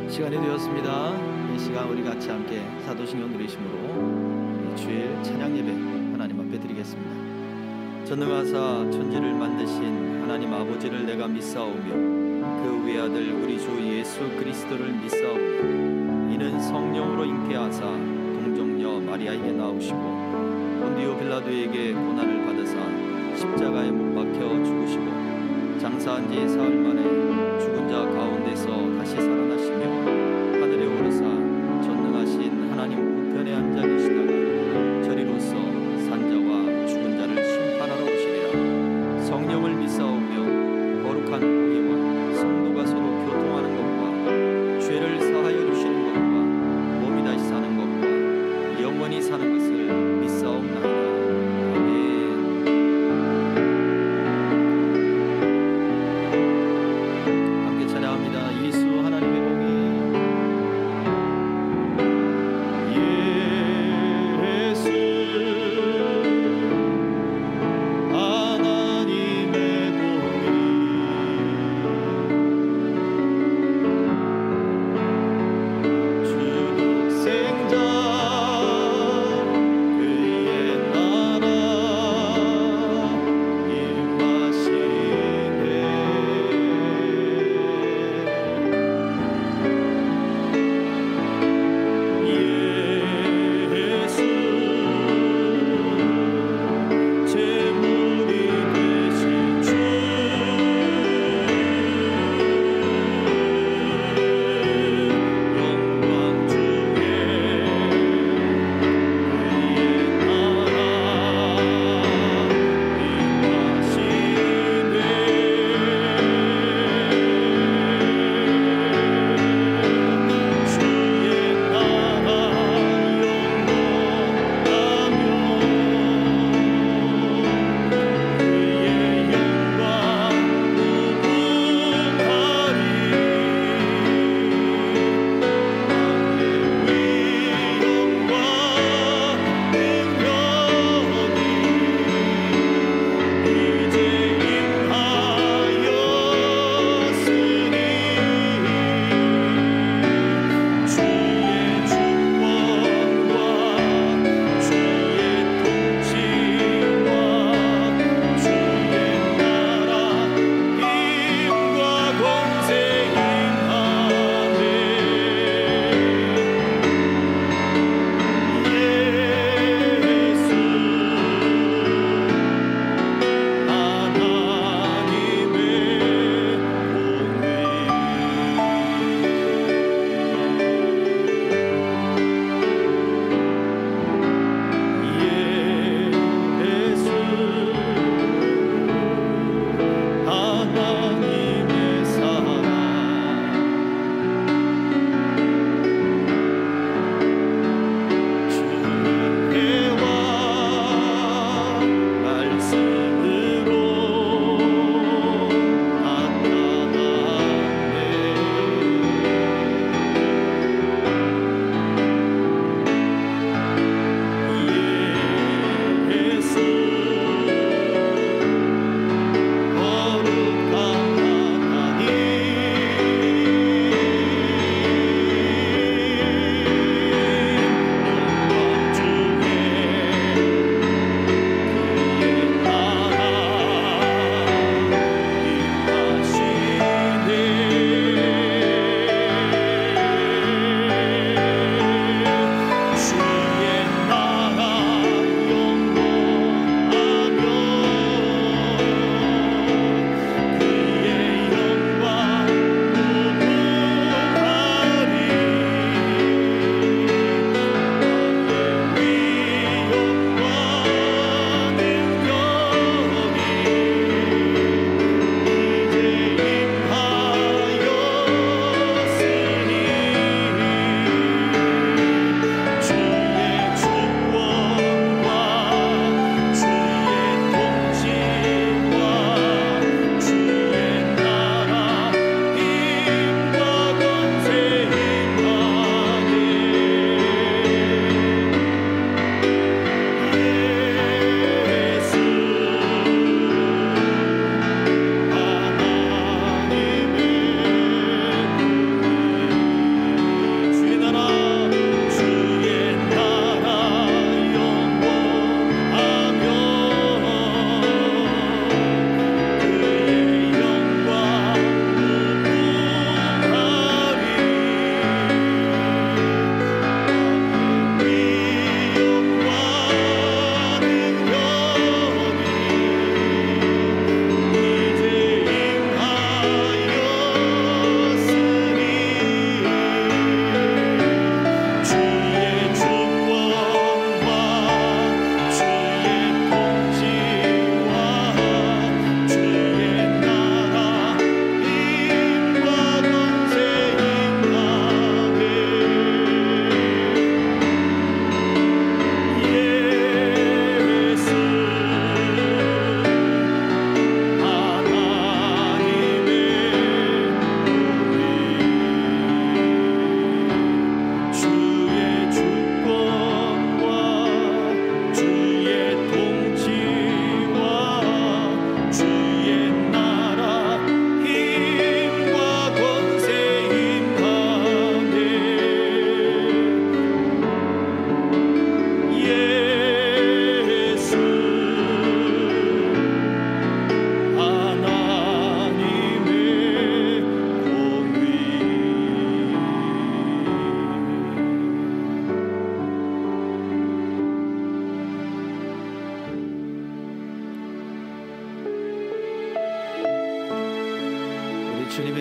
시간이 되었습니다. 이 시간 우리 같이 함께 사도신경 누리심으로 주일 찬양 예배 하나님 앞에 드리겠습니다. 전능하사 천지를 만드신 하나님 아버지를 내가 믿사오며 그 외아들 우리 주 예수 그리스도를 믿사오며 이는 성령으로 잉태하사 동정녀 마리아에게 나오시고 본디오 빌라도에게 고난을 받으사 십자가에 못 박혀 죽으시고 장사한 지 사흘 만에 죽은 자 가운데서 다시 살아나시며 하늘에 오르사 전능하신 하나님 우편에 앉아 계시다가 저리로서 산자와 죽은 자를 심판하러 오시리라. 성령을 믿사오며 거룩한 공예와 성도가 서로 교통하는 것과 죄를 사하여 주시는 것과 몸이 다시 사는 것과 영원히 사는 것을 믿사옵나이다. 찬양합니다.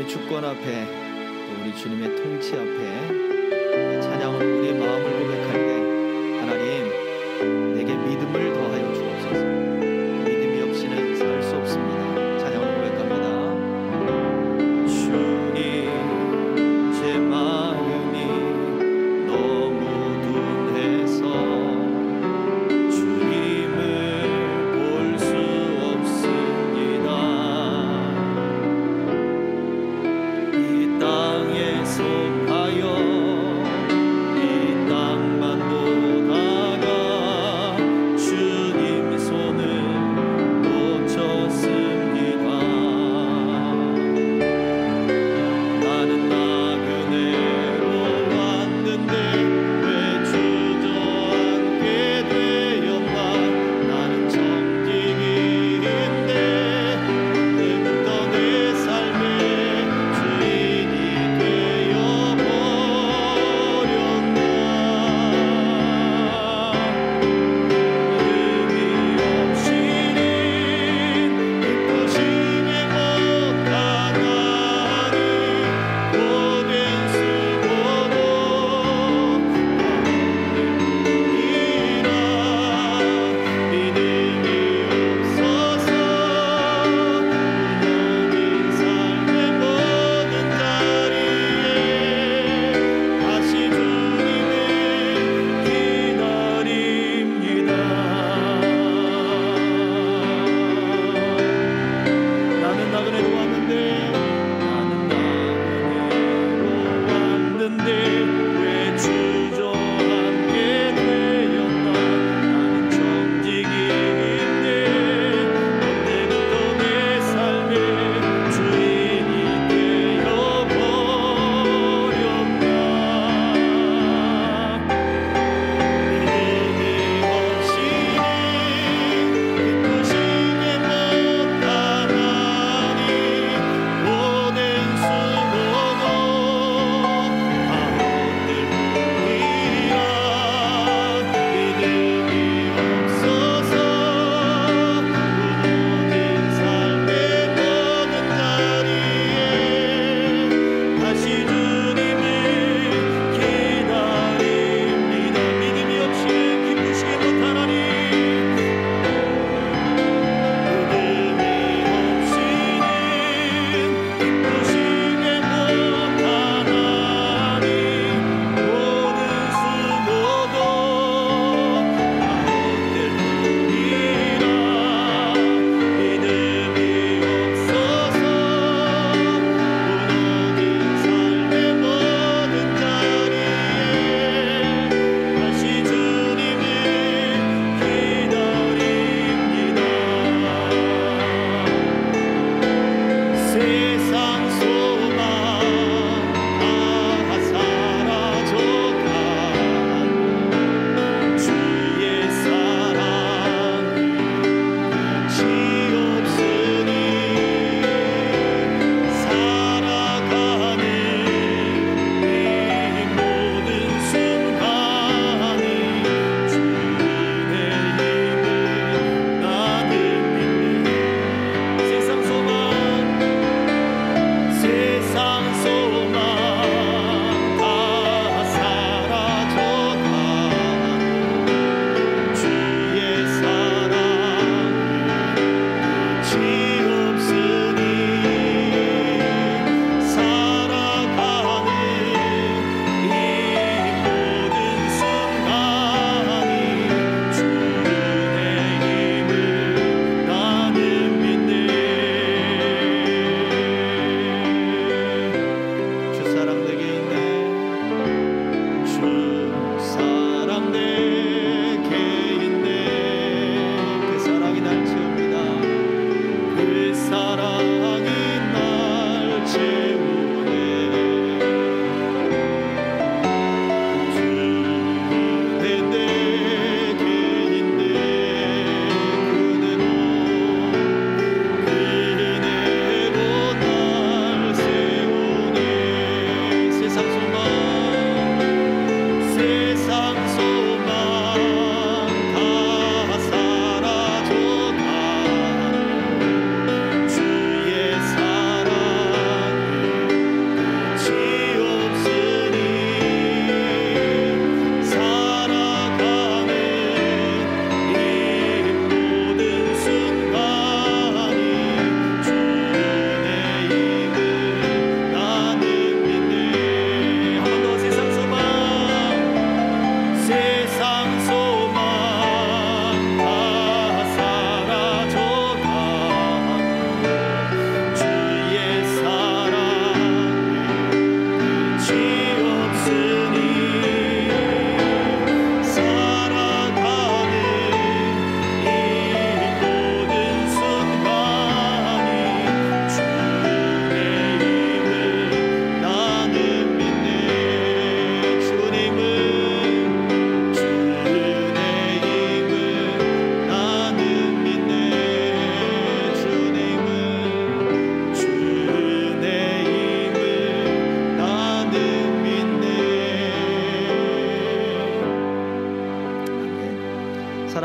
주권 앞에 또 우리 주님의 통치 앞에 찬양으로 우리의 마음을 고백할 때 하나님 내게 믿음을 더하여 주옵소서. 믿음이 없이는 살 수 없습니다. 찬양으로 고백합니다. 주님 제 마음이 너무 둔해서 주님을 볼 수 없습니다. 이 땅에 속하여 이 땅만 보다가 주님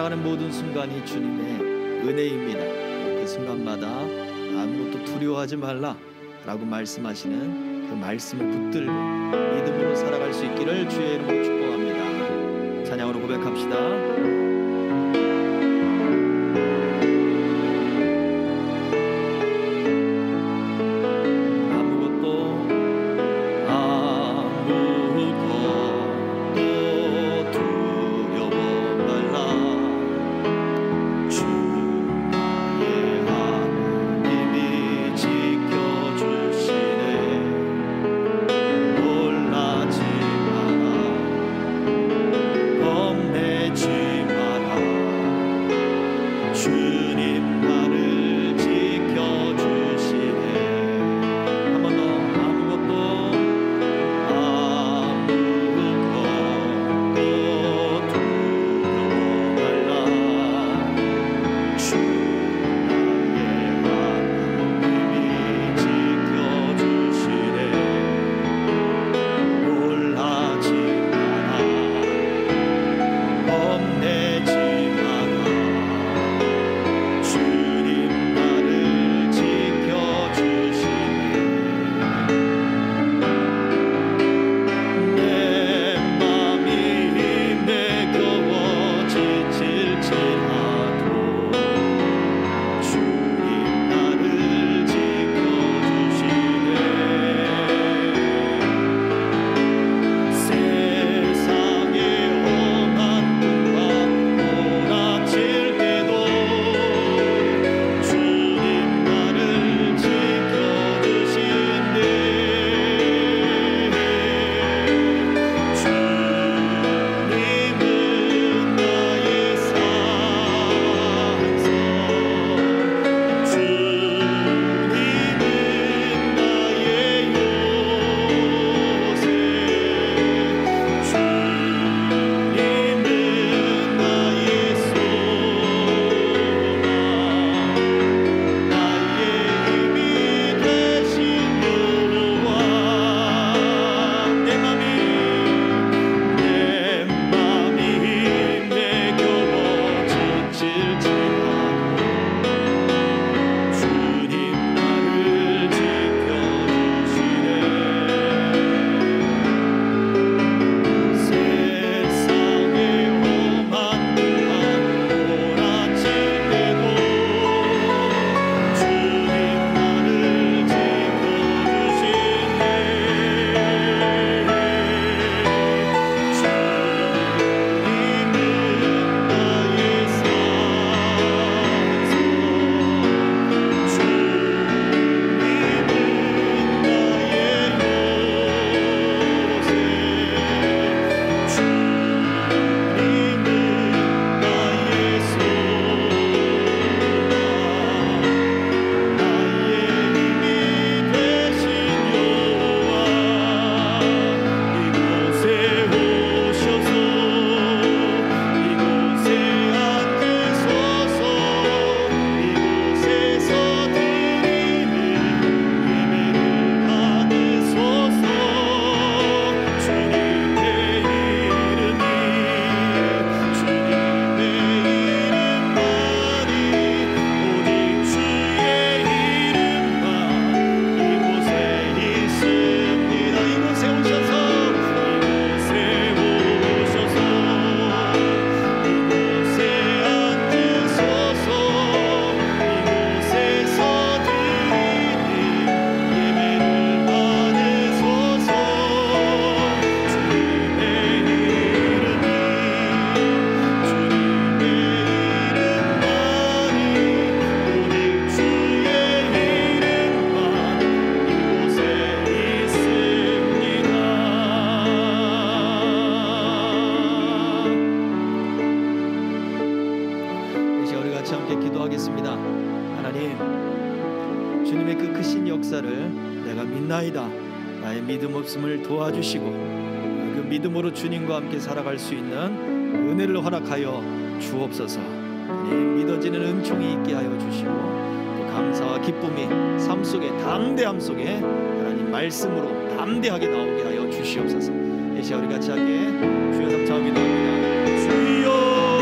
살아가는 모든 순간이 주님의 은혜입니다. 그 순간마다 아무것도 두려워하지 말라 라고 말씀하시는 그 말씀을 붙들고 믿음으로 살아갈 수 있기를 주의 이름으로 축복합니다. 찬양으로 고백합시다. 주님의 그 크신 역사를 내가 믿나이다. 나의 믿음 없음을 도와주시고 그 믿음으로 주님과 함께 살아갈 수 있는 은혜를 허락하여 주옵소서. 믿어지는 은총이 있게 하여 주시고 또 감사와 기쁨이 삶 속에 담대함 속에 하나님 말씀으로 담대하게 나오게 하여 주시옵소서. 이 시간 우리 같이 하게 주여 삼창 기도합니다. 주여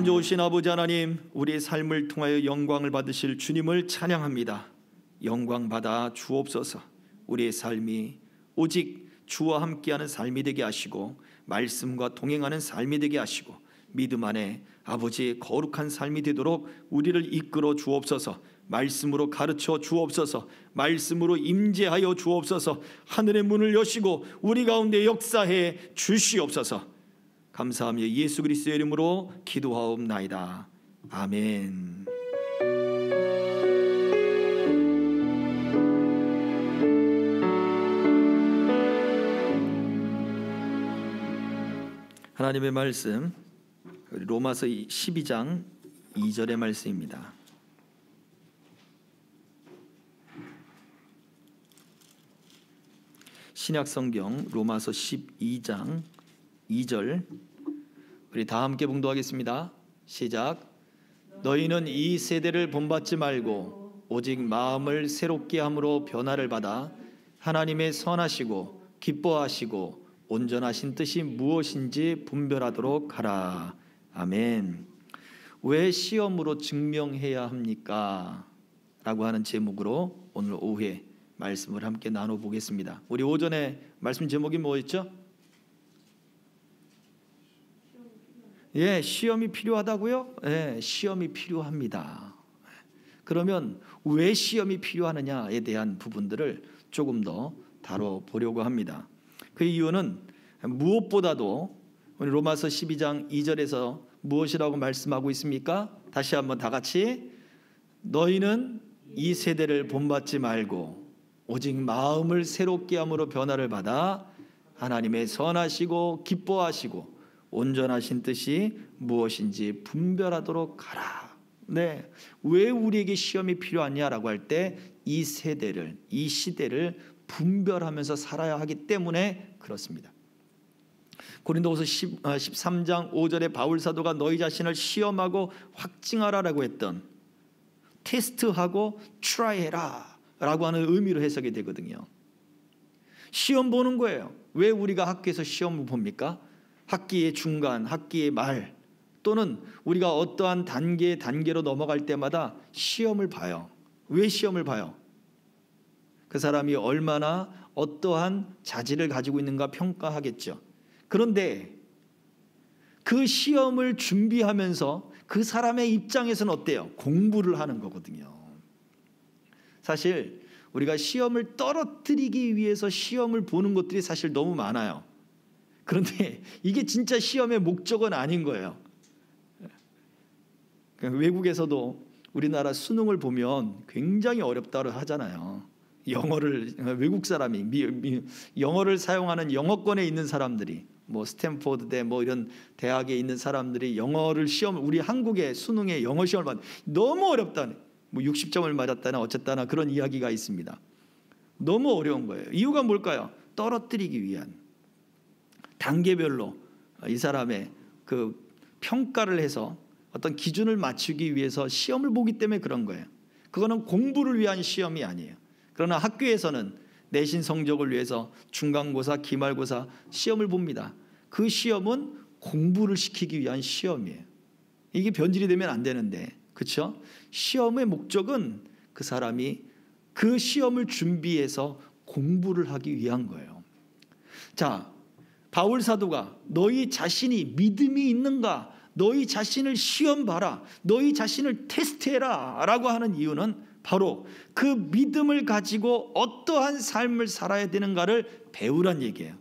좋으신 아버지 하나님, 우리의 삶을 통하여 영광을 받으실 주님을 찬양합니다. 영광 받아 주옵소서. 우리의 삶이 오직 주와 함께하는 삶이 되게 하시고 말씀과 동행하는 삶이 되게 하시고 믿음 안에 아버지의 거룩한 삶이 되도록 우리를 이끌어 주옵소서. 말씀으로 가르쳐 주옵소서. 말씀으로 임재하여 주옵소서. 하늘의 문을 여시고 우리 가운데 역사해 주시옵소서. 감사하며 예수 그리스도의 이름으로 기도하옵나이다. 아멘. 하나님의 말씀, 로마서 12장 2절의 말씀입니다. 신약성경 로마서 12장 2절, 우리 다 함께 봉독하겠습니다. 시작. 너희는 이 세대를 본받지 말고 오직 마음을 새롭게 함으로 변화를 받아 하나님의 선하시고 기뻐하시고 온전하신 뜻이 무엇인지 분별하도록 하라. 아멘. 왜 시험으로 증명해야 합니까? 라고 하는 제목으로 오늘 오후에 말씀을 함께 나눠보겠습니다. 우리 오전에 말씀 제목이 뭐였죠? 시험이 필요하다고요? 시험이 필요합니다. 그러면 왜 시험이 필요하느냐에 대한 부분들을 조금 더 다뤄보려고 합니다. 그 이유는 무엇보다도 우리 로마서 12장 2절에서 무엇이라고 말씀하고 있습니까? 다시 한번 다 같이, 너희는 이 세대를 본받지 말고 오직 마음을 새롭게 함으로 변화를 받아 하나님의 선하시고 기뻐하시고 온전하신 뜻이 무엇인지 분별하도록 하라. 왜 우리에게 시험이 필요하냐라고 할 때 이 세대를, 이 시대를 분별하면서 살아야 하기 때문에 그렇습니다. 고린도후서 13장 5절에 바울 사도가 너희 자신을 시험하고 확증하라라고 했던, 테스트하고 트라이해라 라고 하는 의미로 해석이 되거든요. 시험 보는 거예요. 왜 우리가 학교에서 시험을 봅니까? 학기의 중간, 학기의 말, 또는 우리가 어떠한 단계로 넘어갈 때마다 시험을 봐요. 왜 시험을 봐요? 그 사람이 얼마나 어떠한 자질을 가지고 있는가 평가하겠죠. 그런데 그 시험을 준비하면서 그 사람의 입장에서는 어때요? 공부를 하는 거거든요. 사실 우리가 시험을 떨어뜨리기 위해서 시험을 보는 것들이 사실 너무 많아요. 그런데 이게 진짜 시험의 목적은 아닌 거예요. 외국에서도 우리나라 수능을 보면 굉장히 어렵다고 하잖아요. 영어를, 외국 사람이 영어를 사용하는 영어권에 있는 사람들이, 스탠포드대 이런 대학에 있는 사람들이 영어를 우리 한국의 수능에 영어 시험을 받는, 너무 어렵다는, 60점을 맞았다나 어쨌다나 그런 이야기가 있습니다. 너무 어려운 거예요. 이유가 뭘까요? 떨어뜨리기 위한, 단계별로 이 사람의 그 평가를 해서 어떤 기준을 맞추기 위해서 시험을 보기 때문에 그런 거예요. 그거는 공부를 위한 시험이 아니에요. 그러나 학교에서는 내신 성적을 위해서 중간고사, 기말고사 시험을 봅니다. 그 시험은 공부를 시키기 위한 시험이에요. 이게 변질이 되면 안 되는데, 그렇죠? 시험의 목적은 그 사람이 그 시험을 준비해서 공부를 하기 위한 거예요. 자, 바울 사도가 너희 자신이 믿음이 있는가, 너희 자신을 시험 봐라, 너희 자신을 테스트해라 라고 하는 이유는 바로 그 믿음을 가지고 어떠한 삶을 살아야 되는가를 배우란 얘기예요.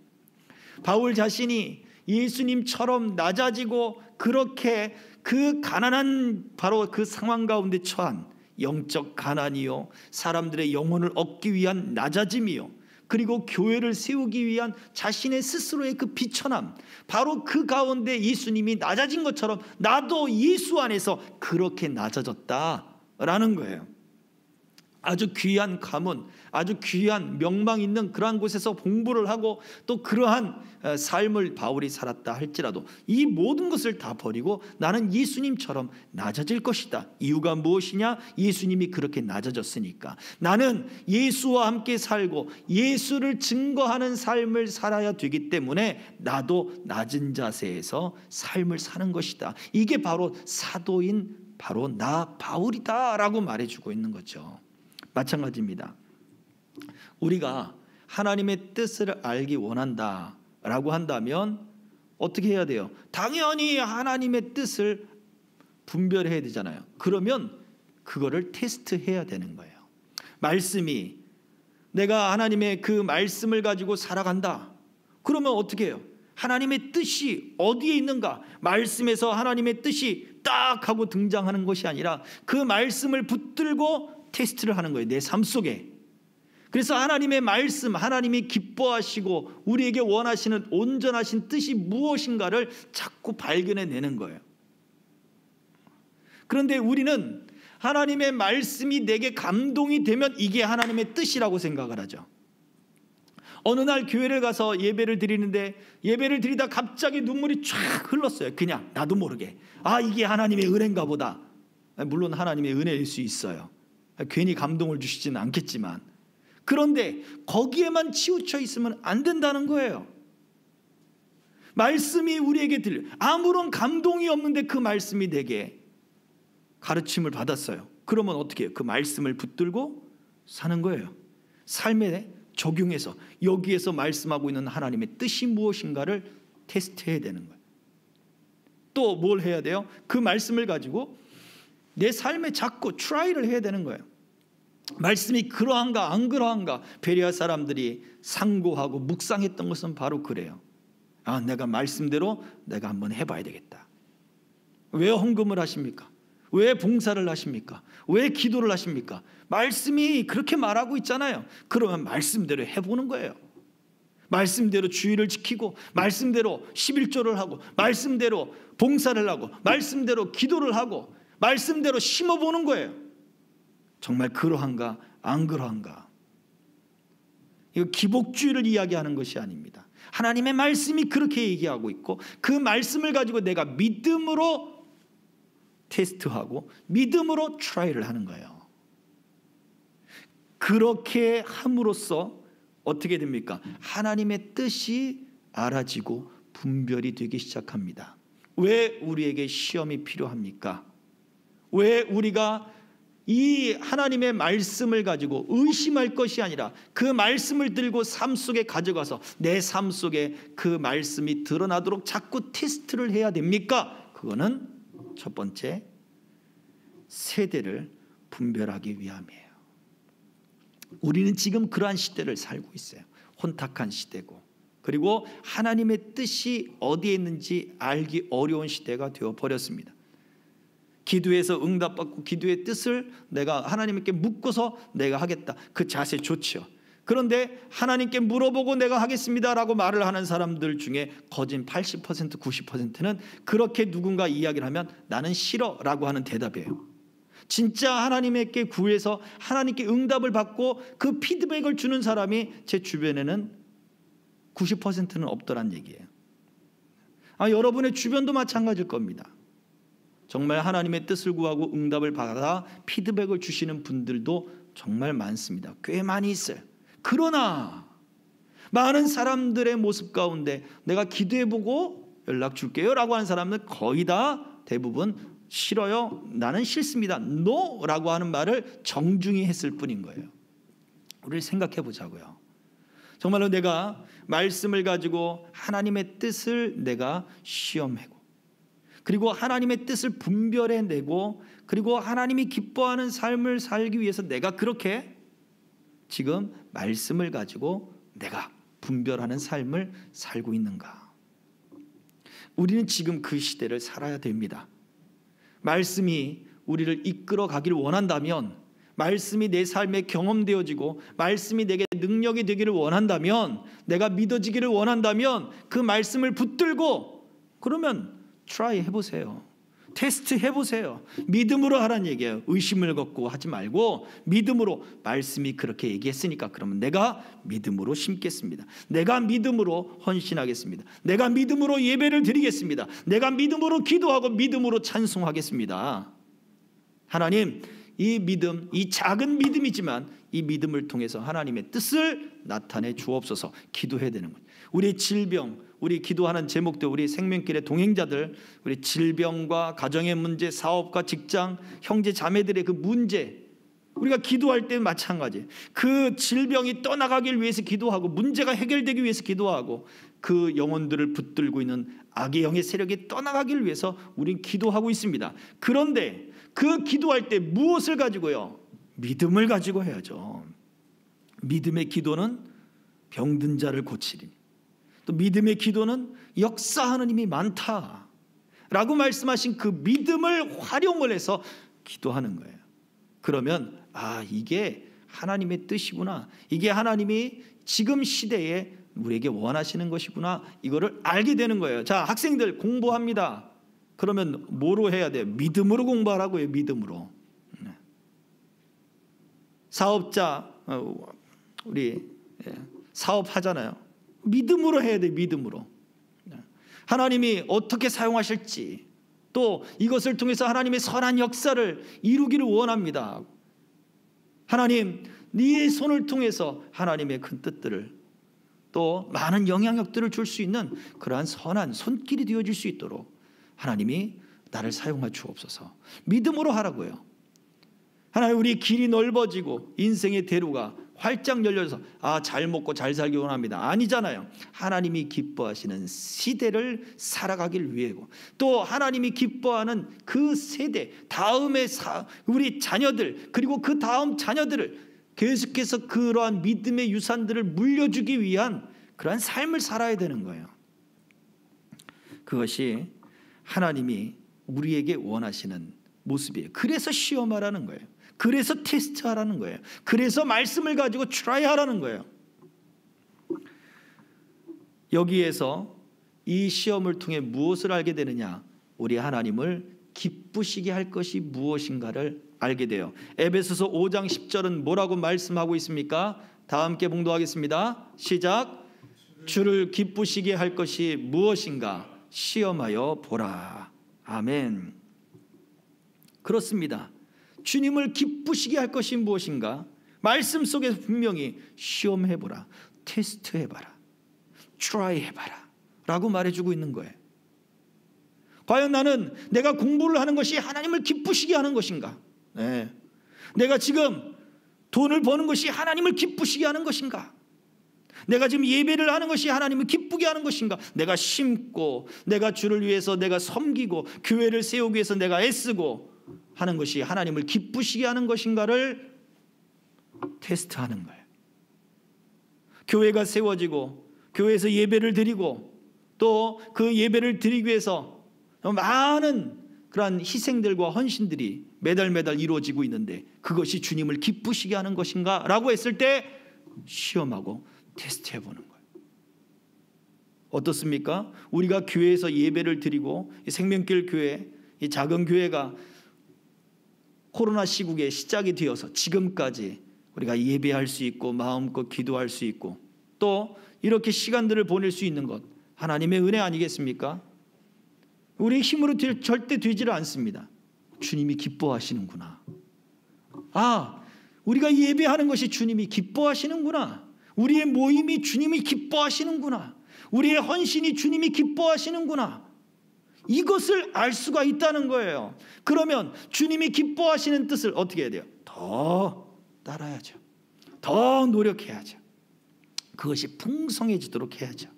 바울 자신이 예수님처럼 낮아지고 그렇게 그 가난한 바로 그 상황 가운데 처한 영적 가난이요, 사람들의 영혼을 얻기 위한 낮아짐이요, 그리고 교회를 세우기 위한 자신의 스스로의 그 비천함, 바로 그 가운데 예수님이 낮아진 것처럼 나도 예수 안에서 그렇게 낮아졌다라는 거예요. 아주 귀한 가문, 아주 귀한 명망 있는 그러한 곳에서 공부를 하고 또 그러한 삶을 바울이 살았다 할지라도 이 모든 것을 다 버리고 나는 예수님처럼 낮아질 것이다. 이유가 무엇이냐? 예수님이 그렇게 낮아졌으니까. 나는 예수와 함께 살고 예수를 증거하는 삶을 살아야 되기 때문에 나도 낮은 자세에서 삶을 사는 것이다. 이게 바로 사도인 바로 나 바울이다라고 말해주고 있는 거죠. 마찬가지입니다. 우리가 하나님의 뜻을 알기 원한다라고 한다면 어떻게 해야 돼요? 당연히 하나님의 뜻을 분별해야 되잖아요. 그러면 그거를 테스트해야 되는 거예요. 말씀이 내가 하나님의 그 말씀을 가지고 살아간다. 그러면 어떻게 해요? 하나님의 뜻이 어디에 있는가? 말씀에서 하나님의 뜻이 딱 하고 등장하는 것이 아니라 그 말씀을 붙들고 테스트를 하는 거예요. 내 삶 속에. 그래서 하나님의 말씀, 하나님이 기뻐하시고 우리에게 원하시는 온전하신 뜻이 무엇인가를 자꾸 발견해내는 거예요. 그런데 우리는 하나님의 말씀이 내게 감동이 되면 이게 하나님의 뜻이라고 생각을 하죠. 어느 날 교회를 가서 예배를 드리는데 예배를 드리다 갑자기 눈물이 쫙 흘렀어요. 그냥 나도 모르게. 아, 이게 하나님의 은혜인가 보다. 물론 하나님의 은혜일 수 있어요. 괜히 감동을 주시지는 않겠지만, 그런데 거기에만 치우쳐 있으면 안 된다는 거예요. 말씀이 우리에게 들려. 아무런 감동이 없는데 그 말씀이 내게 가르침을 받았어요. 그러면 어떻게 해요? 그 말씀을 붙들고 사는 거예요. 삶에 적용해서 여기에서 말씀하고 있는 하나님의 뜻이 무엇인가를 테스트해야 되는 거예요. 또 뭘 해야 돼요? 그 말씀을 가지고 내 삶에 자꾸 트라이를 해야 되는 거예요. 말씀이 그러한가 안 그러한가. 베레아 사람들이 상고하고 묵상했던 것은 바로 그래요. 아, 내가 말씀대로 내가 한번 해봐야 되겠다. 왜 헌금을 하십니까? 왜 봉사를 하십니까? 왜 기도를 하십니까? 말씀이 그렇게 말하고 있잖아요. 그러면 말씀대로 해보는 거예요. 말씀대로 주의를 지키고 말씀대로 11조를 하고 말씀대로 봉사를 하고 말씀대로 기도를 하고 말씀대로 심어보는 거예요. 정말 그러한가 안 그러한가. 이거 기복주의를 이야기하는 것이 아닙니다. 하나님의 말씀이 그렇게 얘기하고 있고 그 말씀을 가지고 내가 믿음으로 테스트하고 믿음으로 트라이를 하는 거예요. 그렇게 함으로써 어떻게 됩니까? 하나님의 뜻이 알아지고 분별이 되기 시작합니다. 왜 우리에게 시험이 필요합니까? 왜 우리가 이 하나님의 말씀을 가지고 의심할 것이 아니라 그 말씀을 들고 삶 속에 가져가서 내 삶 속에 그 말씀이 드러나도록 자꾸 테스트를 해야 됩니까? 그거는 첫 번째, 세대를 분별하기 위함이에요. 우리는 지금 그러한 시대를 살고 있어요. 혼탁한 시대고, 그리고 하나님의 뜻이 어디에 있는지 알기 어려운 시대가 되어버렸습니다. 기도해서 응답받고 기도의 뜻을 내가 하나님께 묻고서 내가 하겠다. 그 자세 좋죠. 그런데 하나님께 물어보고 내가 하겠습니다라고 말을 하는 사람들 중에 거진 80%, 90%는 그렇게 누군가 이야기를 하면 나는 싫어라고 하는 대답이에요. 진짜 하나님께 구해서 하나님께 응답을 받고 그 피드백을 주는 사람이 제 주변에는 90%는 없더란 얘기예요. 여러분의 주변도 마찬가지일 겁니다. 정말 하나님의 뜻을 구하고 응답을 받아 피드백을 주시는 분들도 정말 많습니다. 꽤 많이 있어요. 그러나 많은 사람들의 모습 가운데 내가 기도해보고 연락 줄게요 라고 하는 사람은 거의 다 대부분 싫어요, 나는 싫습니다, NO 라고 하는 말을 정중히 했을 뿐인 거예요. 우리 생각해 보자고요. 정말로 내가 말씀을 가지고 하나님의 뜻을 내가 시험하고, 그리고 하나님의 뜻을 분별해내고, 그리고 하나님이 기뻐하는 삶을 살기 위해서 내가 그렇게 지금 말씀을 가지고 내가 분별하는 삶을 살고 있는가. 우리는 지금 그 시대를 살아야 됩니다. 말씀이 우리를 이끌어 가기를 원한다면, 말씀이 내 삶에 경험되어지고 말씀이 내게 능력이 되기를 원한다면, 내가 믿어지기를 원한다면 그 말씀을 붙들고 그러면 트라이 해보세요. 테스트 해보세요. 믿음으로 하라는 얘기예요. 의심을 갖고 하지 말고 믿음으로, 말씀이 그렇게 얘기했으니까 그러면 내가 믿음으로 심겠습니다. 내가 믿음으로 헌신하겠습니다. 내가 믿음으로 예배를 드리겠습니다. 내가 믿음으로 기도하고 믿음으로 찬송하겠습니다. 하나님, 이 믿음, 이 작은 믿음이지만 이 믿음을 통해서 하나님의 뜻을 나타내 주옵소서. 기도해야 되는 거예요. 우리 질병, 우리 기도하는 제목들, 우리 생명길의 동행자들, 우리 질병과 가정의 문제, 사업과 직장, 형제 자매들의 그 문제, 우리가 기도할 때 마찬가지. 그 질병이 떠나가길 위해서 기도하고, 문제가 해결되기 위해서 기도하고, 그 영혼들을 붙들고 있는 악의 영의 세력이 떠나가길 위해서 우린 기도하고 있습니다. 그런데 그 기도할 때 무엇을 가지고요? 믿음을 가지고 해야죠. 믿음의 기도는 병든 자를 고치리니, 또 믿음의 기도는 역사하는 힘이 많다라고 말씀하신 그 믿음을 활용을 해서 기도하는 거예요. 그러면 이게 하나님의 뜻이구나, 이게 하나님이 지금 시대에 우리에게 원하시는 것이구나, 이거를 알게 되는 거예요. 자, 학생들 공부합니다. 그러면 뭐로 해야 돼요? 믿음으로 공부하라고요. 믿음으로. 사업자, 우리 사업하잖아요. 믿음으로 해야 돼요. 믿음으로. 하나님이 어떻게 사용하실지, 또 이것을 통해서 하나님의 선한 역사를 이루기를 원합니다. 하나님, 네 손을 통해서 하나님의 큰 뜻들을, 또 많은 영향력들을 줄 수 있는 그러한 선한 손길이 되어질 수 있도록 하나님이 나를 사용하 주옵소서. 믿음으로 하라고요. 하나님, 우리 길이 넓어지고 인생의 대로가 활짝 열려서 잘 먹고 잘 살기 원합니다. 아니잖아요. 하나님이 기뻐하시는 시대를 살아가길 위해고, 또 하나님이 기뻐하는 그 세대, 다음의 우리 자녀들, 그리고 그 다음 자녀들을 계속해서 그러한 믿음의 유산들을 물려주기 위한 그러한 삶을 살아야 되는 거예요. 그것이 하나님이 우리에게 원하시는 모습이에요. 그래서 시험하라는 거예요. 그래서 테스트하라는 거예요. 그래서 말씀을 가지고 트라이하라는 거예요. 여기에서 이 시험을 통해 무엇을 알게 되느냐? 우리 하나님을 기쁘시게 할 것이 무엇인가를 알게 돼요. 에베소서 5장 10절은 뭐라고 말씀하고 있습니까? 다 함께 봉독하겠습니다. 시작. 주를 기쁘시게 할 것이 무엇인가? 시험하여 보라. 아멘. 그렇습니다. 주님을 기쁘시게 할 것이 무엇인가? 말씀 속에서 분명히 시험해보라, 테스트해봐라, 트라이해봐라 라고 말해주고 있는 거예요. 과연 나는 내가 공부를 하는 것이 하나님을 기쁘시게 하는 것인가? 네. 내가 지금 돈을 버는 것이 하나님을 기쁘시게 하는 것인가? 내가 지금 예배를 하는 것이 하나님을 기쁘게 하는 것인가? 내가 심고, 내가 주를 위해서 내가 섬기고, 교회를 세우기 위해서 내가 애쓰고 하는 것이 하나님을 기쁘시게 하는 것인가를 테스트하는 거예요. 교회가 세워지고 교회에서 예배를 드리고, 또 그 예배를 드리기 위해서 많은 그러한 희생들과 헌신들이 매달 이루어지고 있는데 그것이 주님을 기쁘시게 하는 것인가? 라고 했을 때 시험하고 테스트해 보는 거예요. 어떻습니까? 우리가 교회에서 예배를 드리고, 이 생명길 교회, 이 작은 교회가 코로나 시국에 시작이 되어서 지금까지 우리가 예배할 수 있고 마음껏 기도할 수 있고 또 이렇게 시간들을 보낼 수 있는 것, 하나님의 은혜 아니겠습니까? 우리의 힘으로 절대 되지를 않습니다. 주님이 기뻐하시는구나. 우리가 예배하는 것이 주님이 기뻐하시는구나. 우리의 모임이 주님이 기뻐하시는구나. 우리의 헌신이 주님이 기뻐하시는구나. 이것을 알 수가 있다는 거예요. 그러면 주님이 기뻐하시는 뜻을 어떻게 해야 돼요? 더 따라야죠. 더 노력해야죠. 그것이 풍성해지도록 해야죠.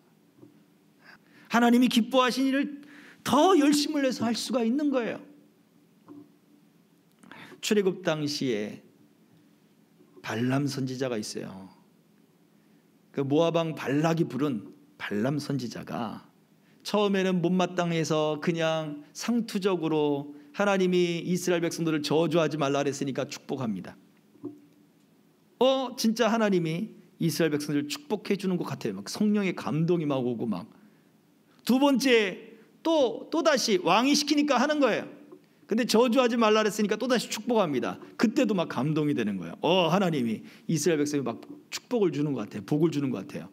하나님이 기뻐하신 일을 더 열심을 내서 할 수가 있는 거예요. 출애굽 당시에 발람 선지자가 있어요. 그 모압 왕 발락이 부른 발람 선지자가 처음에는 못마땅해서 그냥 상투적으로 하나님이 이스라엘 백성들을 저주하지 말라 그랬으니까 축복합니다. 진짜 하나님이 이스라엘 백성들을 축복해 주는 것 같아요. 막 성령의 감동이 막 오고 막. 두 번째 또 다시 왕이 시키니까 하는 거예요. 근데 저주하지 말라 그랬으니까 또다시 축복합니다. 그때도 막 감동이 되는 거예요. 하나님이 이스라엘 백성이 막 축복을 주는 것 같아요. 복을 주는 것 같아요.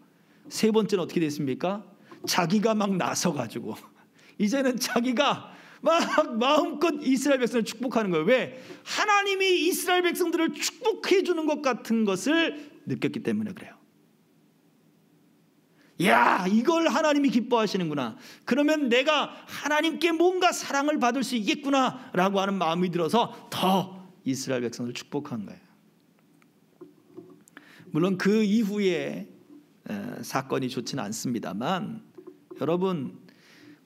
세 번째는 어떻게 됐습니까? 자기가 막 나서가지고 이제는 자기가 막 마음껏 이스라엘 백성을 축복하는 거예요. 왜? 하나님이 이스라엘 백성들을 축복해 주는 것 같은 것을 느꼈기 때문에 그래요. 야, 이걸 하나님이 기뻐하시는구나. 그러면 내가 하나님께 뭔가 사랑을 받을 수 있겠구나 라고 하는 마음이 들어서 더 이스라엘 백성을 축복한 거예요. 물론 그 이후에 사건이 좋지는 않습니다만, 여러분,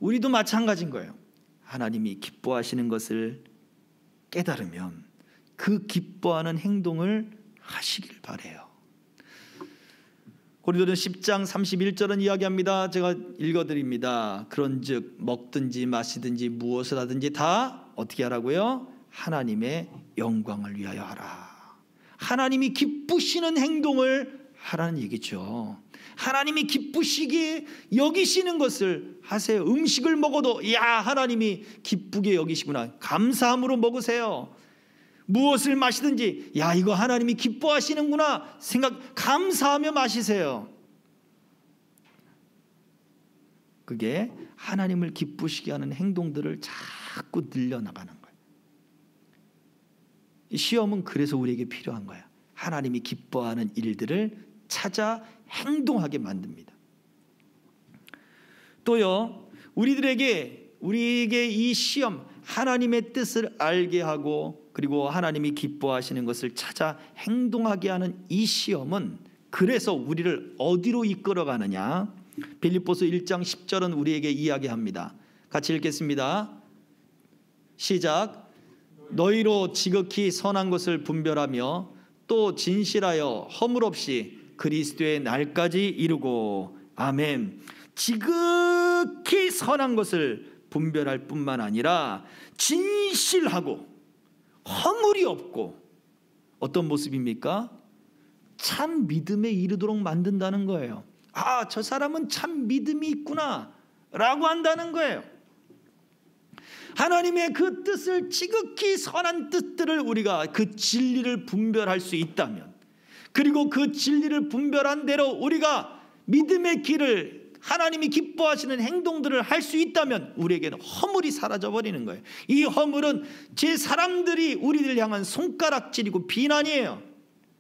우리도 마찬가지인 거예요. 하나님이 기뻐하시는 것을 깨달으면 그 기뻐하는 행동을 하시길 바라요. 고린도전 10장 31절은 이야기합니다. 제가 읽어드립니다. 그런즉 먹든지 마시든지 무엇을 하든지 다 어떻게 하라고요? 하나님의 영광을 위하여 하라. 하나님이 기쁘시는 행동을 하라는 얘기죠. 하나님이 기쁘시게 여기시는 것을 하세요. 음식을 먹어도 하나님이 기쁘게 여기시구나, 감사함으로 먹으세요. 무엇을 마시든지 이거 하나님이 기뻐하시는구나 감사하며 마시세요. 그게 하나님을 기쁘시게 하는 행동들을 자꾸 늘려나가는 거예요. 이 시험은 그래서 우리에게 필요한 거예요. 하나님이 기뻐하는 일들을 찾아 행동하게 만듭니다. 또요, 우리에게 이 시험, 하나님의 뜻을 알게 하고 그리고 하나님이 기뻐하시는 것을 찾아 행동하게 하는 이 시험은 그래서 우리를 어디로 이끌어가느냐? 빌립보서 1장 10절은 우리에게 이야기합니다. 같이 읽겠습니다. 시작. 너희로 지극히 선한 것을 분별하며 또 진실하여 허물 없이 그리스도의 날까지 이루고. 아멘. 지극히 선한 것을 분별할 뿐만 아니라 진실하고 허물이 없고, 어떤 모습입니까? 참 믿음에 이르도록 만든다는 거예요. 저 사람은 참 믿음이 있구나 라고 한다는 거예요. 하나님의 그 뜻을, 지극히 선한 뜻들을 우리가 그 진리를 분별할 수 있다면, 그리고 그 진리를 분별한 대로 우리가 믿음의 길을, 하나님이 기뻐하시는 행동들을 할 수 있다면 우리에게는 허물이 사라져버리는 거예요. 이 허물은 제 사람들이 우리를 향한 손가락질이고 비난이에요.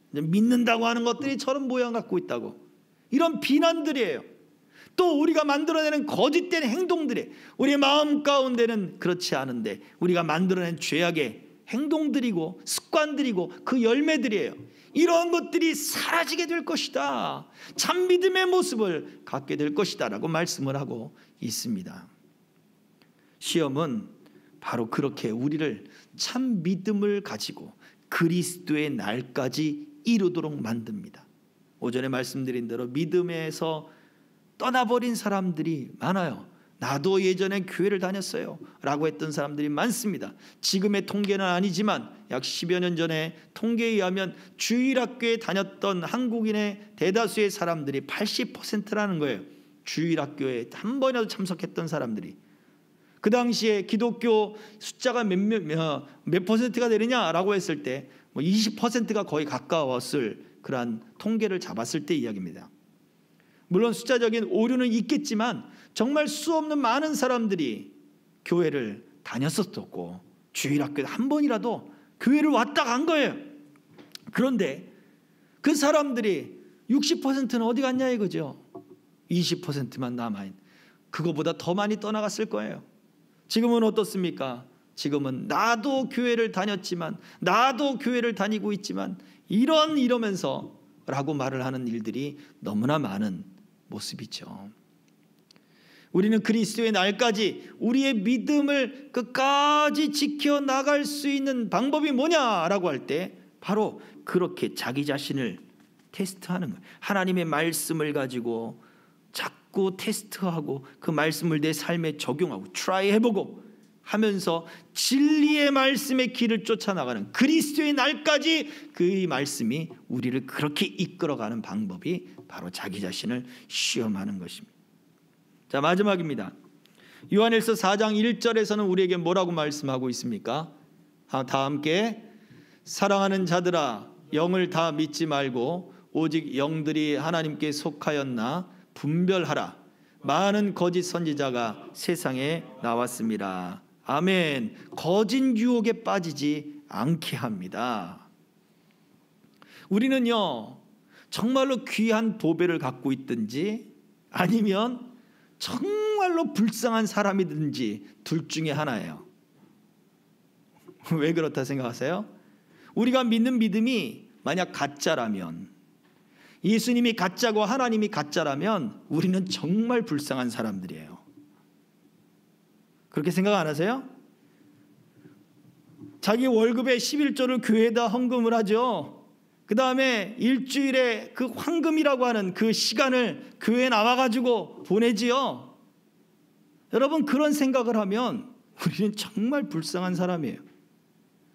믿는다고 하는 것들이 저런 모양 갖고 있다고, 이런 비난들이에요. 또 우리가 만들어내는 거짓된 행동들이, 우리의 마음 가운데는 그렇지 않은데 우리가 만들어낸 죄악의 행동들이고 습관들이고 그 열매들이에요. 이러한 것들이 사라지게 될 것이다. 참 믿음의 모습을 갖게 될 것이다 라고 말씀을 하고 있습니다. 시험은 바로 그렇게 우리를 참 믿음을 가지고 그리스도의 날까지 이루도록 만듭니다. 오전에 말씀드린 대로 믿음에서 떠나버린 사람들이 많아요. 나도 예전에 교회를 다녔어요 라고 했던 사람들이 많습니다. 지금의 통계는 아니지만 약 10여 년 전에 통계에 의하면 주일학교에 다녔던 한국인의 대다수의 사람들이 80%라는 거예요. 주일학교에 한 번이라도 참석했던 사람들이. 그 당시에 기독교 숫자가 몇 퍼센트가 되느냐라고 했을 때 20%가 거의 가까웠을 그러한 통계를 잡았을 때 이야기입니다. 물론 숫자적인 오류는 있겠지만 정말 수없는 많은 사람들이 교회를 다녔었고 주일학교에 한 번이라도 교회를 왔다 간 거예요. 그런데 그 사람들이 60%는 어디 갔냐 이거죠. 20%만 남아있는, 그거보다 더 많이 떠나갔을 거예요. 지금은 어떻습니까? 지금은 나도 교회를 다녔지만, 나도 교회를 다니고 있지만 이러면서 라고 말을 하는 일들이 너무나 많은 모습이죠. 우리는 그리스도의 날까지 우리의 믿음을 끝까지 지켜나갈 수 있는 방법이 뭐냐라고 할 때 바로 그렇게 자기 자신을 테스트하는 거예요. 하나님의 말씀을 가지고 자꾸 테스트하고 그 말씀을 내 삶에 적용하고 트라이 해보고 하면서 진리의 말씀의 길을 쫓아나가는, 그리스도의 날까지 그 말씀이 우리를 그렇게 이끌어가는 방법이 바로 자기 자신을 시험하는 것입니다. 자, 마지막입니다. 요한일서 4장 1절에서는 우리에게 뭐라고 말씀하고 있습니까? 다 함께 사랑하는 자들아 영을 다 믿지 말고 오직 영들이 하나님께 속하였나 분별하라. 많은 거짓 선지자가 세상에 나왔습니다. 아멘. 거짓 유혹에 빠지지 않게 합니다. 우리는요 정말로 귀한 보배를 갖고 있든지 아니면 정말로 불쌍한 사람이든지 둘 중에 하나예요. 왜 그렇다 생각하세요? 우리가 믿는 믿음이 만약 가짜라면, 예수님이 가짜고 하나님이 가짜라면 우리는 정말 불쌍한 사람들이에요. 그렇게 생각 안 하세요? 자기 월급의 11조를 교회에다 헌금을 하죠. 그 다음에 일주일에 그 황금이라고 하는 그 시간을 교회에 나와가지고 보내지요. 여러분, 그런 생각을 하면 우리는 정말 불쌍한 사람이에요.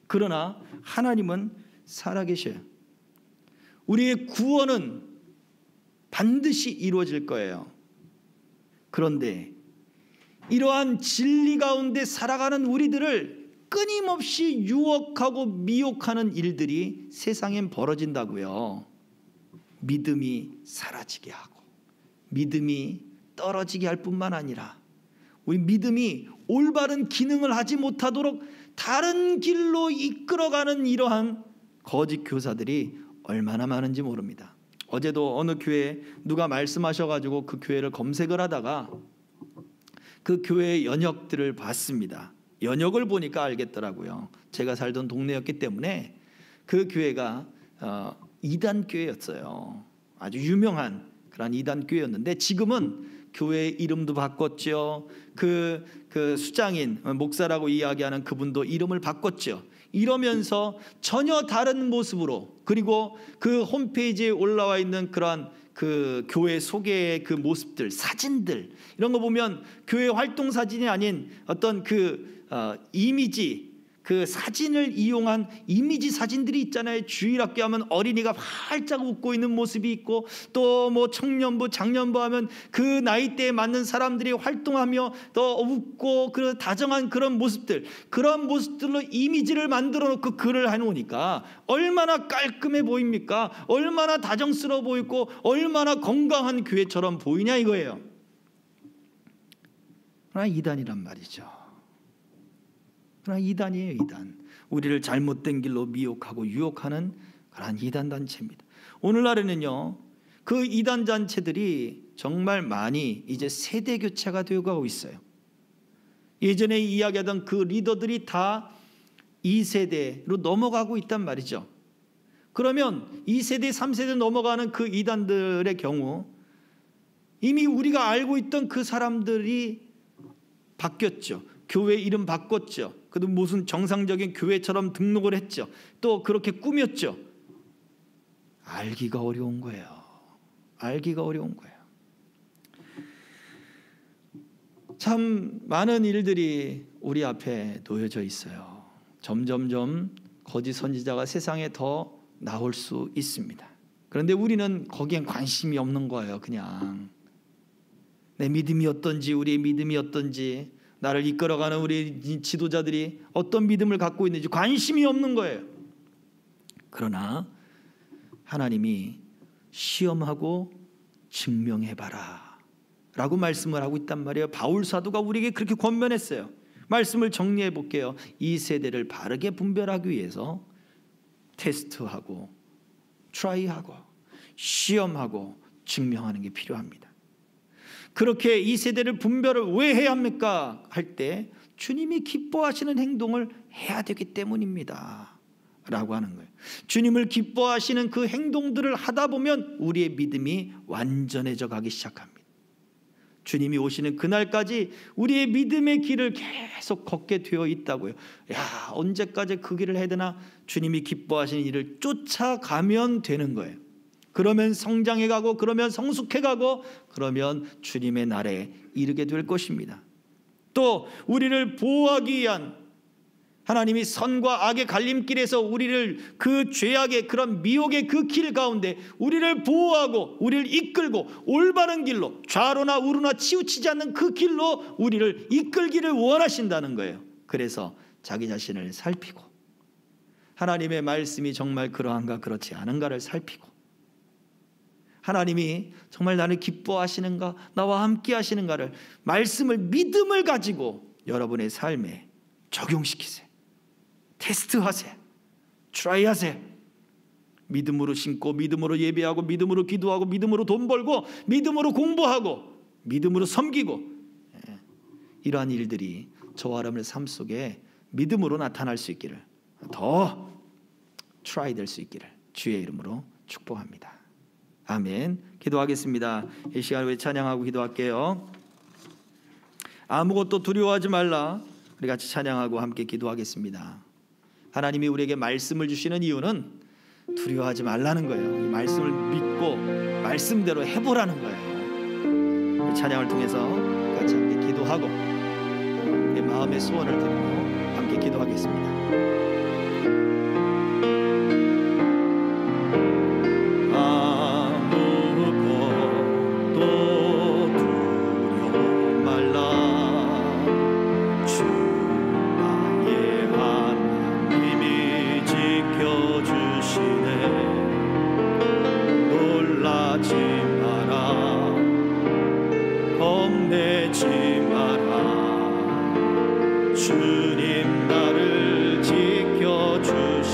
그러나 하나님은 살아계셔요. 우리의 구원은 반드시 이루어질 거예요. 그런데 이러한 진리 가운데 살아가는 우리들을 끊임없이 유혹하고 미혹하는 일들이 세상엔 벌어진다고요. 믿음이 사라지게 하고 믿음이 떨어지게 할 뿐만 아니라 우리 믿음이 올바른 기능을 하지 못하도록 다른 길로 이끌어가는 이러한 거짓 교사들이 얼마나 많은지 모릅니다. 어제도 어느 교회에 누가 말씀하셔가지고 그 교회를 검색을 하다가 그 교회의 연역들을 봤습니다. 연역을 보니까 알겠더라고요. 제가 살던 동네였기 때문에 그 교회가 이단 교회였어요. 아주 유명한 그런 이단 교회였는데 지금은 교회 이름도 바꿨죠. 그 수장인 목사라고 이야기하는 그분도 이름을 바꿨죠. 이러면서 전혀 다른 모습으로, 그리고 그 홈페이지에 올라와 있는 그러한 그 교회 소개의 그 모습들, 사진들 이런 거 보면 교회 활동 사진이 아닌 어떤 이미지, 그 사진을 이용한 이미지 사진들이 있잖아요. 주일학교 하면 어린이가 활짝 웃고 있는 모습이 있고, 또 뭐 청년부, 장년부 하면 그 나이대에 맞는 사람들이 활동하며 또 웃고 그 다정한 그런 모습들, 그런 모습들로 이미지를 만들어 놓고 글을 해놓으니까 얼마나 깔끔해 보입니까? 얼마나 다정스러워 보이고 얼마나 건강한 교회처럼 보이냐 이거예요. 그러나 이단이란 말이죠. 그러나 이단이에요, 이단. 우리를 잘못된 길로 미혹하고 유혹하는 그런 이단 단체입니다. 오늘날에는요, 그 이단 단체들이 정말 많이 이제 세대 교체가 되어가고 있어요. 예전에 이야기하던 그 리더들이 다 2세대로 넘어가고 있단 말이죠. 그러면 2세대, 3세대 넘어가는 그 이단들의 경우 이미 우리가 알고 있던 그 사람들이 바뀌었죠. 교회 이름 바꿨죠. 그래도 무슨 정상적인 교회처럼 등록을 했죠. 또 그렇게 꾸몄죠. 알기가 어려운 거예요. 알기가 어려운 거예요. 참 많은 일들이 우리 앞에 놓여져 있어요. 점점점 거짓 선지자가 세상에 더 나올 수 있습니다. 그런데 우리는 거기엔 관심이 없는 거예요. 그냥 내 믿음이 어떤지, 우리의 믿음이 어떤지, 나를 이끌어가는 우리 지도자들이 어떤 믿음을 갖고 있는지 관심이 없는 거예요. 그러나 하나님이 시험하고 증명해봐라 라고 말씀을 하고 있단 말이에요. 바울 사도가 우리에게 그렇게 권면했어요. 말씀을 정리해 볼게요. 이 세대를 바르게 분별하기 위해서 테스트하고 트라이하고 시험하고 증명하는 게 필요합니다. 그렇게 이 세대를 분별을 왜 해야 합니까? 할 때 주님이 기뻐하시는 행동을 해야 되기 때문입니다 라고 하는 거예요. 주님을 기뻐하시는 그 행동들을 하다 보면 우리의 믿음이 완전해져 가기 시작합니다. 주님이 오시는 그날까지 우리의 믿음의 길을 계속 걷게 되어 있다고요. 야, 언제까지 그 길을 해야 되나? 주님이 기뻐하시는 일을 쫓아가면 되는 거예요. 그러면 성장해가고, 그러면 성숙해가고, 그러면 주님의 날에 이르게 될 것입니다. 또 우리를 보호하기 위한 하나님이 선과 악의 갈림길에서 우리를 그 죄악의 그런 미혹의 그 길 가운데 우리를 보호하고 우리를 이끌고 올바른 길로 좌로나 우로나 치우치지 않는 그 길로 우리를 이끌기를 원하신다는 거예요. 그래서 자기 자신을 살피고 하나님의 말씀이 정말 그러한가 그렇지 않은가를 살피고 하나님이 정말 나를 기뻐하시는가 나와 함께 하시는가를 말씀을 믿음을 가지고 여러분의 삶에 적용시키세요. 테스트하세요. 트라이하세요. 믿음으로 심고 믿음으로 예배하고 믿음으로 기도하고 믿음으로 돈 벌고 믿음으로 공부하고 믿음으로 섬기고 이러한 일들이 저와 여러분의 삶 속에 믿음으로 나타날 수 있기를 더 트라이 될 수 있기를 주의 이름으로 축복합니다. 아멘. 기도하겠습니다. 이 시간 우리 찬양하고 기도할게요. 아무것도 두려워하지 말라. 우리 같이 찬양하고 함께 기도하겠습니다. 하나님이 우리에게 말씀을 주시는 이유는 두려워하지 말라는 거예요. 이 말씀을 믿고 말씀대로 해보라는 거예요. 찬양을 통해서 같이 함께 기도하고 우리 마음의 소원을 드리며 함께 기도하겠습니다. 주님 나를 지켜주시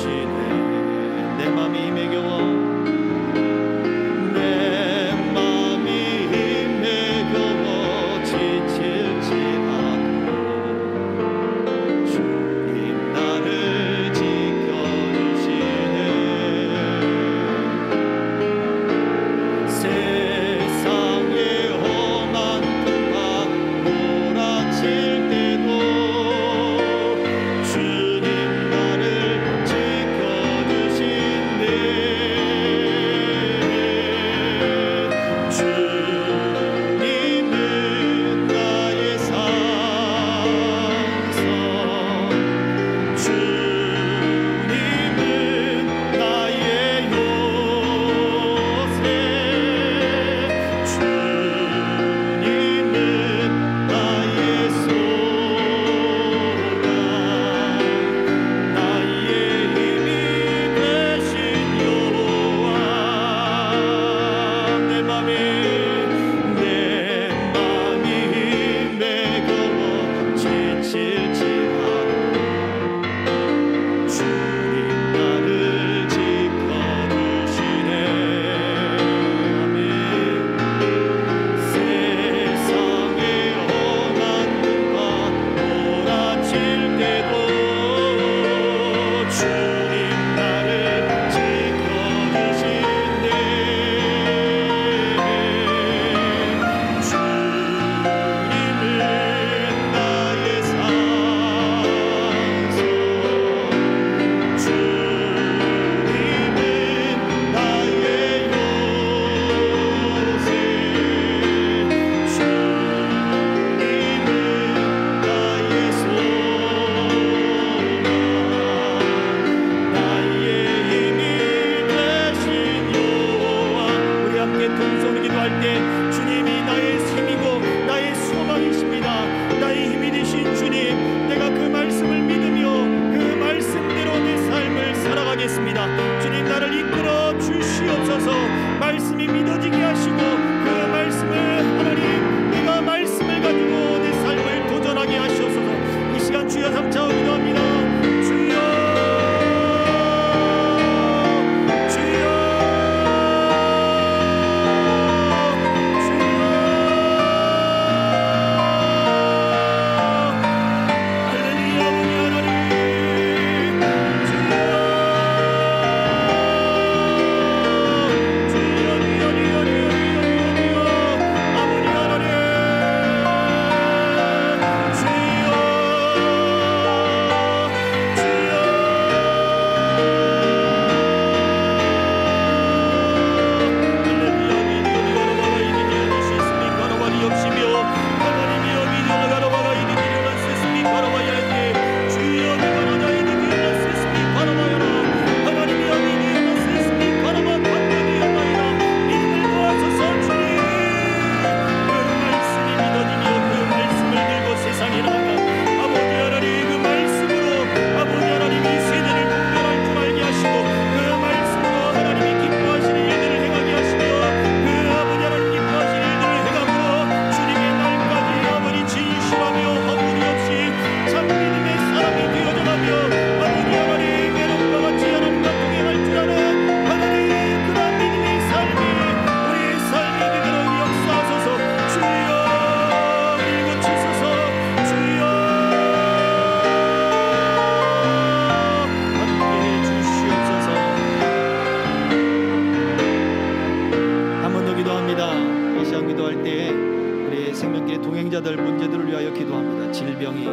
가운데 우리 생명길의 동행자들 문제들을 위하여 기도합니다. 질병이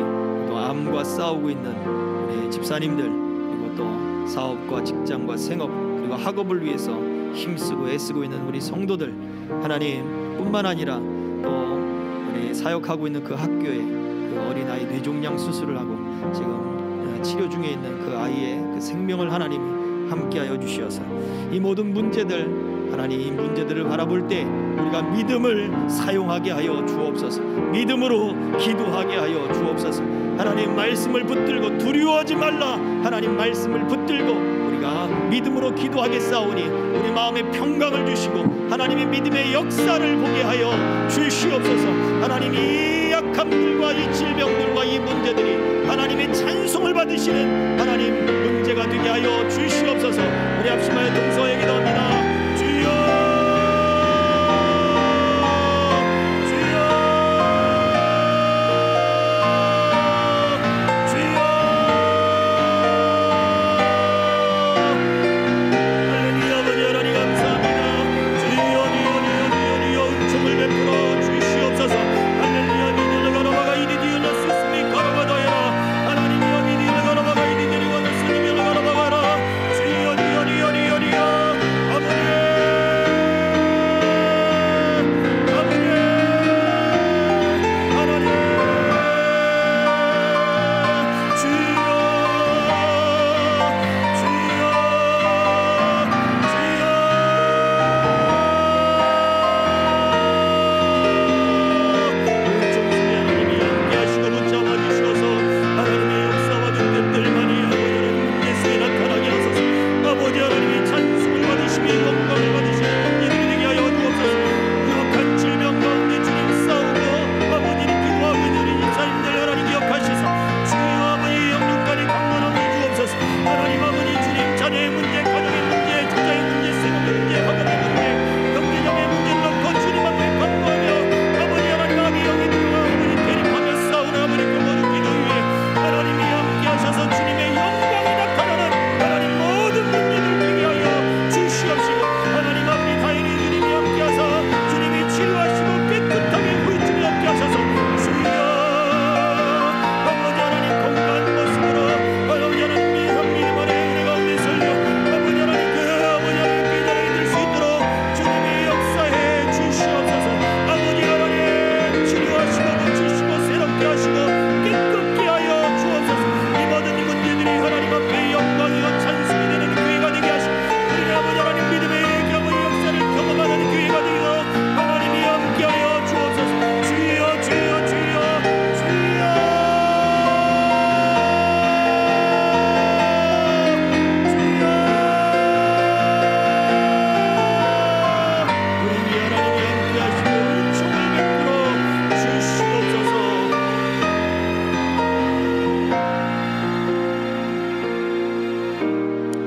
또 암과 싸우고 있는 우리 집사님들, 그리고 또 사업과 직장과 생업 그리고 학업을 위해서 힘쓰고 애쓰고 있는 우리 성도들, 하나님 뿐만 아니라 또 우리 사역하고 있는 그 학교에 그 어린아이 뇌종양 수술을 하고 지금 치료 중에 있는 그 아이의 그 생명을 하나님이 함께하여 주시어서 이 모든 문제들, 하나님 이 문제들을 바라볼 때 우리가 믿음을 사용하게 하여 주옵소서. 믿음으로 기도하게 하여 주옵소서. 하나님 말씀을 붙들고 두려워하지 말라. 하나님 말씀을 붙들고 우리가 믿음으로 기도하겠사오니 우리 마음에 평강을 주시고 하나님의 믿음의 역사를 보게 하여 주시옵소서. 하나님 이 약함들과 이 질병들과 이 문제들이 하나님의 찬송을 받으시는 하나님 문제가 되게 하여 주시옵소서. 우리 합심하여 동서에 기도합니다.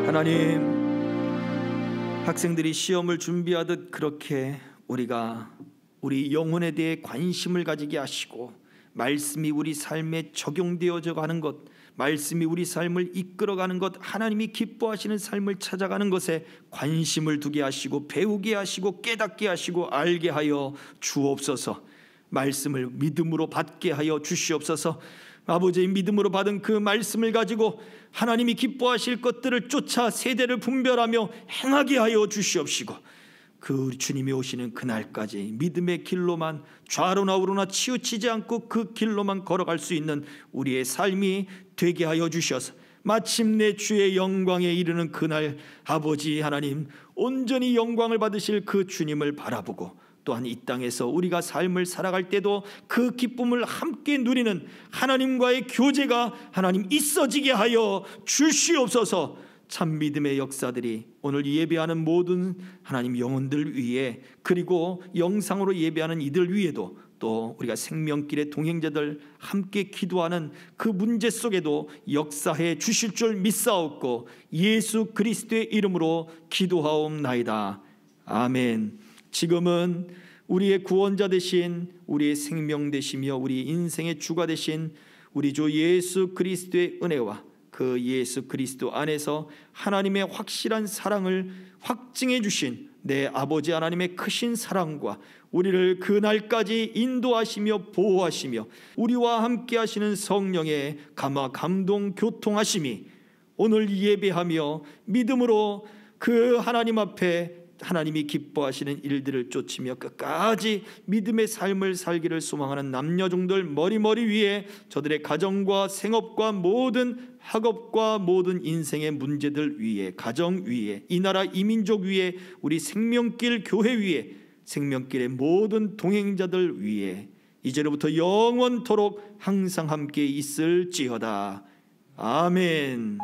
하나님, 학생들이 시험을 준비하듯 그렇게 우리가 우리 영혼에 대해 관심을 가지게 하시고 말씀이 우리 삶에 적용되어져 가는 것, 말씀이 우리 삶을 이끌어가는 것, 하나님이 기뻐하시는 삶을 찾아가는 것에 관심을 두게 하시고 배우게 하시고 깨닫게 하시고 알게 하여 주옵소서. 말씀을 믿음으로 받게 하여 주시옵소서. 아버지의 믿음으로 받은 그 말씀을 가지고 하나님이 기뻐하실 것들을 쫓아 세대를 분별하며 행하게 하여 주시옵시고, 그 주님이 오시는 그날까지 믿음의 길로만 좌로나 우로나 치우치지 않고 그 길로만 걸어갈 수 있는 우리의 삶이 되게 하여 주셔서 마침내 주의 영광에 이르는 그날 아버지 하나님, 온전히 영광을 받으실 그 주님을 바라보고 또한 이 땅에서 우리가 삶을 살아갈 때도 그 기쁨을 함께 누리는 하나님과의 교제가 하나님 있어지게 하여 주시옵소서. 참 믿음의 역사들이 오늘 예배하는 모든 하나님 영혼들 위에, 그리고 영상으로 예배하는 이들 위에도, 또 우리가 생명길의 동행자들 함께 기도하는 그 문제 속에도 역사해 주실 줄 믿사옵고 예수 그리스도의 이름으로 기도하옵나이다. 아멘. 지금은 우리의 구원자 되신, 우리의 생명 되시며 우리 인생의 주가 되신 우리 주 예수 그리스도의 은혜와 그 예수 그리스도 안에서 하나님의 확실한 사랑을 확증해 주신 내 아버지 하나님의 크신 사랑과 우리를 그날까지 인도하시며 보호하시며 우리와 함께 하시는 성령의 감화 감동 교통하심이 오늘 예배하며 믿음으로 그 하나님 앞에 하나님이 기뻐하시는 일들을 쫓으며 끝까지 믿음의 삶을 살기를 소망하는 남녀종들 머리머리 위에 저들의 가정과 생업과 모든 학업과 모든 인생의 문제들 위에, 가정 위에, 이 나라 이민족 위에, 우리 생명길 교회 위에, 생명길의 모든 동행자들 위에 이제로부터 영원토록 항상 함께 있을지어다. 아멘.